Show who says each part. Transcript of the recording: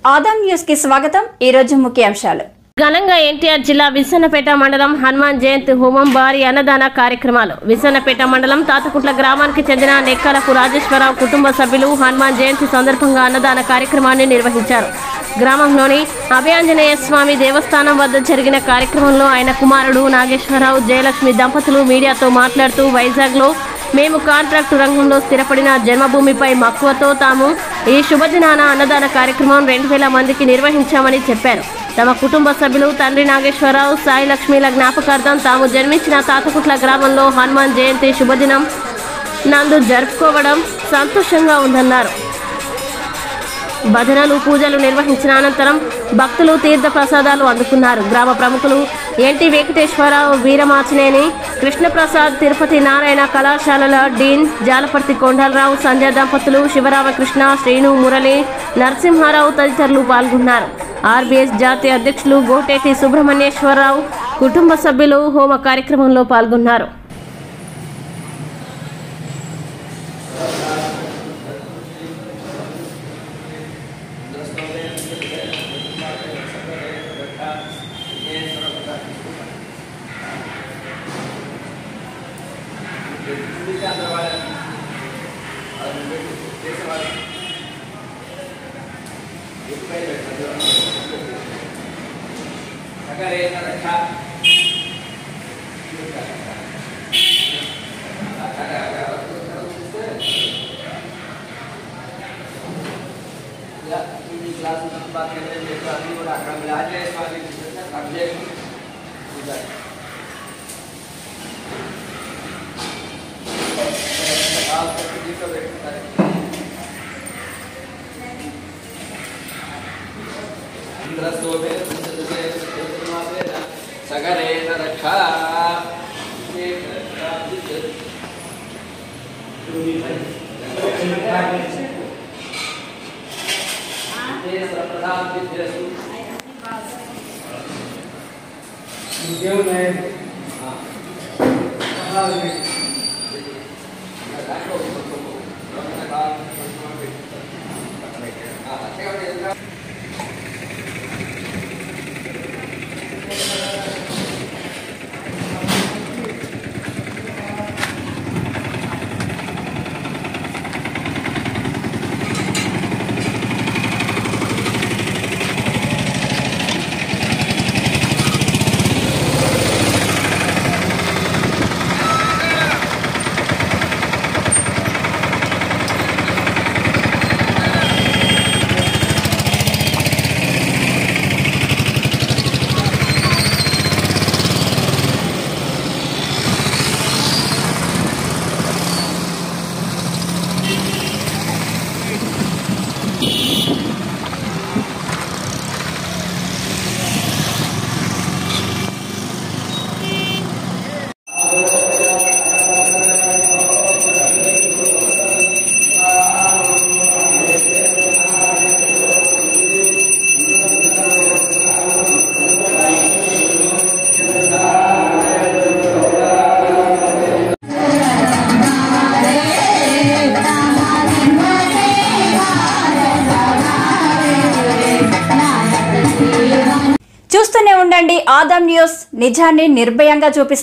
Speaker 1: Adam news కి స్వాగతం। ఈ రోజు ముఖ్యాంశాలు।
Speaker 2: ఘనంగా ఎన్టీఆర్ జిల్లా విసన్నపేట మండలం హనుమాన్ జయంతి హోమం భారీ అన్నదాన కార్యక్రమాలు। విసన్నపేట మండలం తాతకుట్ల గ్రామానికి చెందిన నెక్కలకు రాజేశ్వరరావు కుటుంబ సభ్యులు హనుమాన్ జయంతి సందర్భంగా అన్నదాన కార్యక్రమాన్ని నిర్వహించారు। గ్రామంలోని అభయాంజనేయ స్వామి దేవస్థానం వద్ద జరిగిన కార్యక్రమంలో ఆయన కుమారుడు నాగేశ్వరరావు జయలక్ష్మి దంపతులు మీడియాతో మాట్లాడుతూ వైజాగ్లో మేము కాంట్రాక్టు రంగంలో స్థిరపడిన జన్మభూమిపై మక్కువతో తాము ఈ శుభదినాన అన్నదాన కార్యక్రమం 2000 మందికి నిర్వహించామని చెప్పారు। తమ కుటుంబ సభ్యులు తండ్రి నాగేశ్వరరావు సాయి లక్ష్మిల జ్ఞాపకార్థం తాము జన్మించిన తాతకుట్ల గ్రామంలో హనుమాన్ జయంతి శుభదినం నందు జరుపుకోవడం సంతోషంగా ఉందన్నారు। భజనలు పూజలు నిర్వహించిన అనంతరం భక్తులు తీర్థ ప్రసాదాలు అందుకున్నారు। గ్రామ ప్రముఖులు ఎన్టీ వెంకటేశ్వరరావు వీరమాచినేని కృష్ణప్రసాద్ తిరుపతి నారాయణ కళాశాలల డీన్ జాలపర్తి కొండలరావు సంజయ్ దంపతులు శివరామకృష్ణ శ్రీను మురళి నరసింహారావు తదితరులు పాల్గొన్నారు। ఆర్బీఎస్ జాతీయ అధ్యక్షులు గోటేటి సుబ్రహ్మణ్యేశ్వరరావు కుటుంబ సభ్యులు హోమ కార్యక్రమంలో పాల్గొన్నారు।
Speaker 1: చూస్తూనే ఉండండి ఆదాం న్యూస్, నిజాన్ని నిర్భయంగా చూపిస్తుంది।